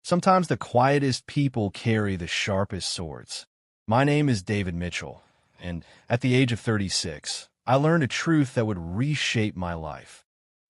Sometimes the quietest people carry the sharpest swords. My name is David Mitchell, and at the age of 36, I learned a truth that would reshape my life.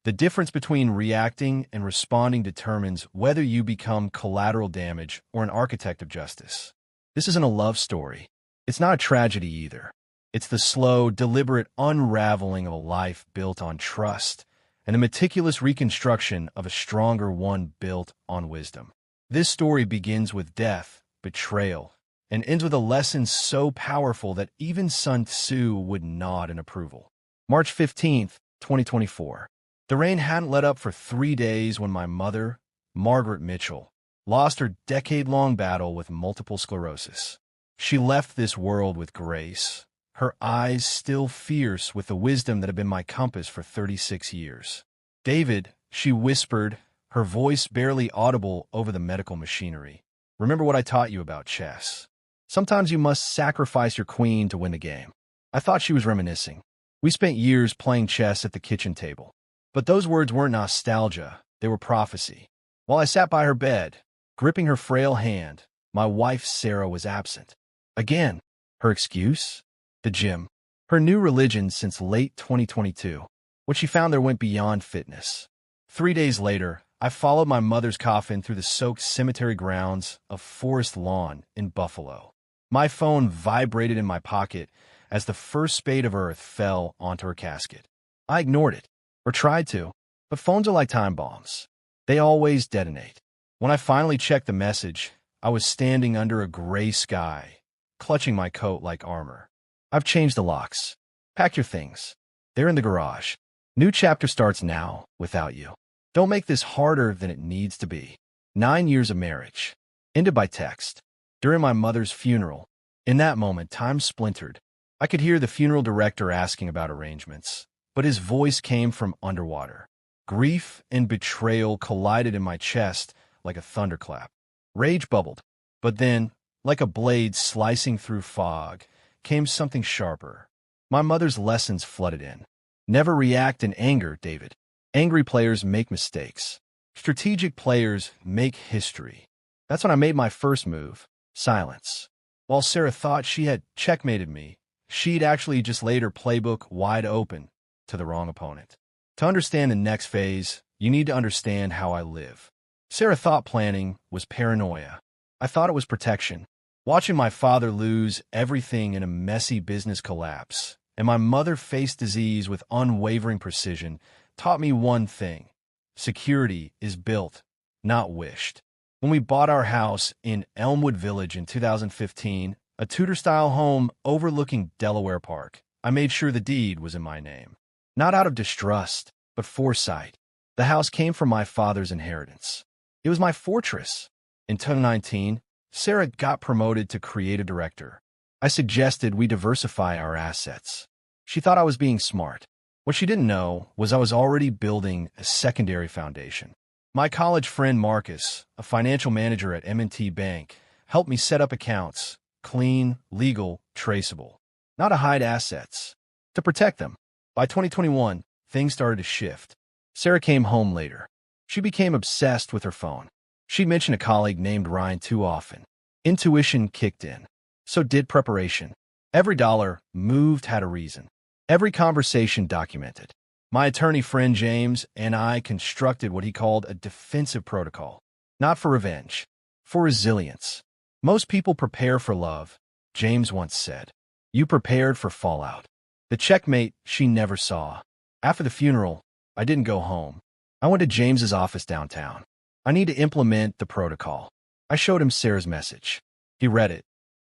The difference between reacting and responding determines whether you become collateral damage or an architect of justice. This isn't a love story. It's not a tragedy either. It's the slow, deliberate unraveling of a life built on trust and the meticulous reconstruction of a stronger one built on wisdom. This story begins with death, betrayal, and ends with a lesson so powerful that even Sun Tzu would nod in approval. March 15th, 2024. The rain hadn't let up for 3 days when my mother, Margaret Mitchell, lost her decade-long battle with multiple sclerosis. She left this world with grace, her eyes still fierce with the wisdom that had been my compass for 36 years. "David," she whispered, her voice barely audible over the medical machinery. "Remember what I taught you about chess. Sometimes you must sacrifice your queen to win the game." I thought she was reminiscing. We spent years playing chess at the kitchen table. But those words weren't nostalgia, they were prophecy. While I sat by her bed, gripping her frail hand, my wife Sarah was absent. Again, her excuse? The gym. Her new religion since late 2022. What she found there went beyond fitness. 3 days later, I followed my mother's coffin through the soaked cemetery grounds of Forest Lawn in Buffalo. My phone vibrated in my pocket as the first spade of earth fell onto her casket. I ignored it, or tried to, but phones are like time bombs. They always detonate. When I finally checked the message, I was standing under a gray sky, clutching my coat like armor. "I've changed the locks. Pack your things. They're in the garage. New chapter starts now, without you. Don't make this harder than it needs to be." 9 years of marriage. Ended by text. During my mother's funeral. In that moment, time splintered. I could hear the funeral director asking about arrangements, but his voice came from underwater. Grief and betrayal collided in my chest like a thunderclap. Rage bubbled, but then, like a blade slicing through fog, came something sharper. My mother's lessons flooded in. Never react in anger, David. Angry players make mistakes. Strategic players make history. That's when I made my first move, silence. While Sarah thought she had checkmated me, she'd actually just laid her playbook wide open to the wrong opponent. To understand the next phase, you need to understand how I live. Sarah thought planning was paranoia. I thought it was protection. Watching my father lose everything in a messy business collapse, and my mother face disease with unwavering precision, taught me one thing. Security is built, not wished. When we bought our house in Elmwood Village in 2015, a Tudor-style home overlooking Delaware Park, I made sure the deed was in my name. Not out of distrust, but foresight. The house came from my father's inheritance. It was my fortress. In 2019, Sarah got promoted to creative director. I suggested we diversify our assets. She thought I was being smart. What she didn't know was I was already building a secondary foundation. My college friend Marcus, a financial manager at M&T Bank, helped me set up accounts, clean, legal, traceable. Not to hide assets, to protect them. By 2021, things started to shift. Sarah came home later. She became obsessed with her phone. She'd mentioned a colleague named Ryan too often. Intuition kicked in. So did preparation. Every dollar moved had a reason. Every conversation documented. My attorney friend James and I constructed what he called a defensive protocol. Not for revenge, for resilience. Most people prepare for love, James once said. You prepared for fallout. The checkmate she never saw. After the funeral, I didn't go home. I went to James's office downtown. I need to implement the protocol. I showed him Sarah's message. He read it,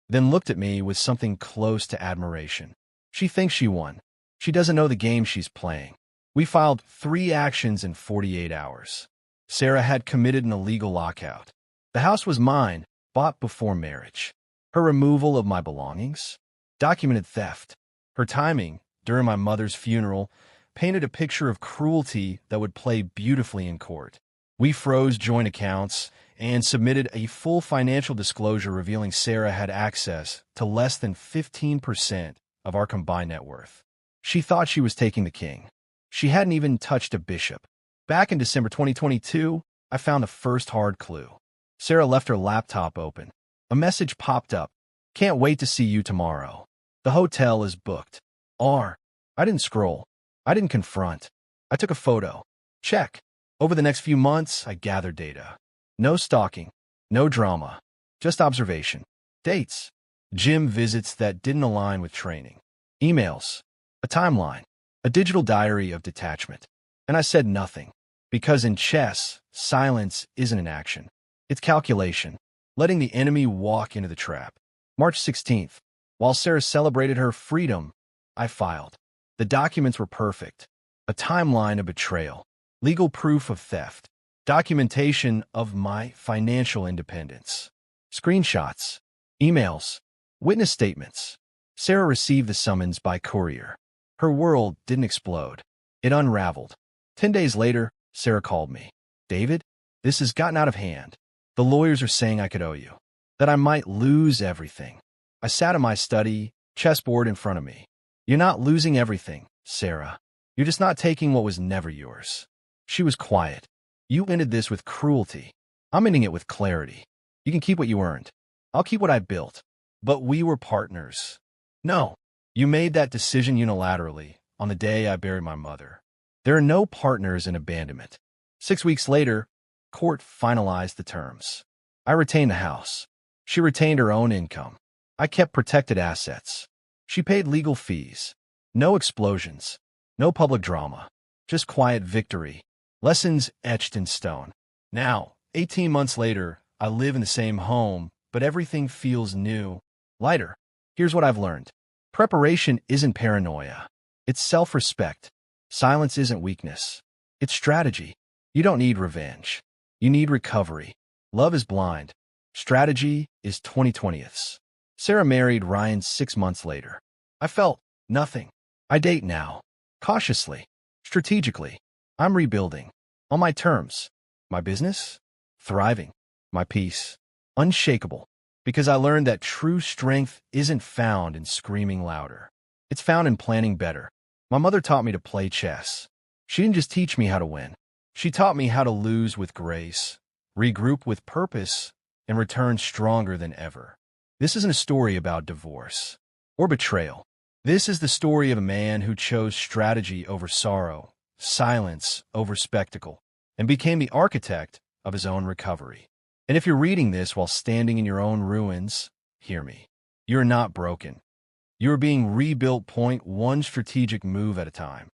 then looked at me with something close to admiration. She thinks she won. She doesn't know the game she's playing. We filed 3 actions in 48 hours. Sarah had committed an illegal lockout. The house was mine, bought before marriage. Her removal of my belongings? Documented theft. Her timing, during my mother's funeral, painted a picture of cruelty that would play beautifully in court. We froze joint accounts and submitted a full financial disclosure revealing Sarah had access to less than 15% of our combined net worth. She thought she was taking the king. She hadn't even touched a bishop. Back in December 2022, I found the first hard clue. Sarah left her laptop open. A message popped up. Can't wait to see you tomorrow. The hotel is booked. I didn't scroll. I didn't confront. I took a photo. Check. Over the next few months, I gathered data. No stalking. No drama. Just observation. Dates. Gym visits that didn't align with training. Emails. A timeline. A digital diary of detachment. And I said nothing. Because in chess, silence isn't an action. It's calculation. Letting the enemy walk into the trap. March 16th. While Sarah celebrated her freedom, I filed. The documents were perfect. A timeline of betrayal. Legal proof of theft. Documentation of my financial independence. Screenshots. Emails. Witness statements. Sarah received the summons by courier. Her world didn't explode. It unraveled. 10 days later, Sarah called me. David, this has gotten out of hand. The lawyers are saying I could owe you. That I might lose everything. I sat in my study, chessboard in front of me. You're not losing everything, Sarah. You're just not taking what was never yours. She was quiet. You ended this with cruelty. I'm ending it with clarity. You can keep what you earned. I'll keep what I built. But we were partners. No, you made that decision unilaterally on the day I buried my mother. There are no partners in abandonment. 6 weeks later, court finalized the terms. I retained the house. She retained her own income. I kept protected assets. She paid legal fees. No explosions. No public drama. Just quiet victory. Lessons etched in stone. Now, 18 months later, I live in the same home, but everything feels new, lighter. Here's what I've learned. Preparation isn't paranoia. It's self-respect. Silence isn't weakness. It's strategy. You don't need revenge. You need recovery. Love is blind. Strategy is 20/20ths. Sarah married Ryan 6 months later. I felt nothing. I date now. Cautiously. Strategically. I'm rebuilding. On my terms. My business? Thriving. My peace? Unshakable. Because I learned that true strength isn't found in screaming louder. It's found in planning better. My mother taught me to play chess. She didn't just teach me how to win. She taught me how to lose with grace, regroup with purpose, and return stronger than ever. This isn't a story about divorce or betrayal. This is the story of a man who chose strategy over sorrow, silence over spectacle, and became the architect of his own recovery. And if you're reading this while standing in your own ruins, hear me. You're not broken. You're being rebuilt point one strategic move at a time.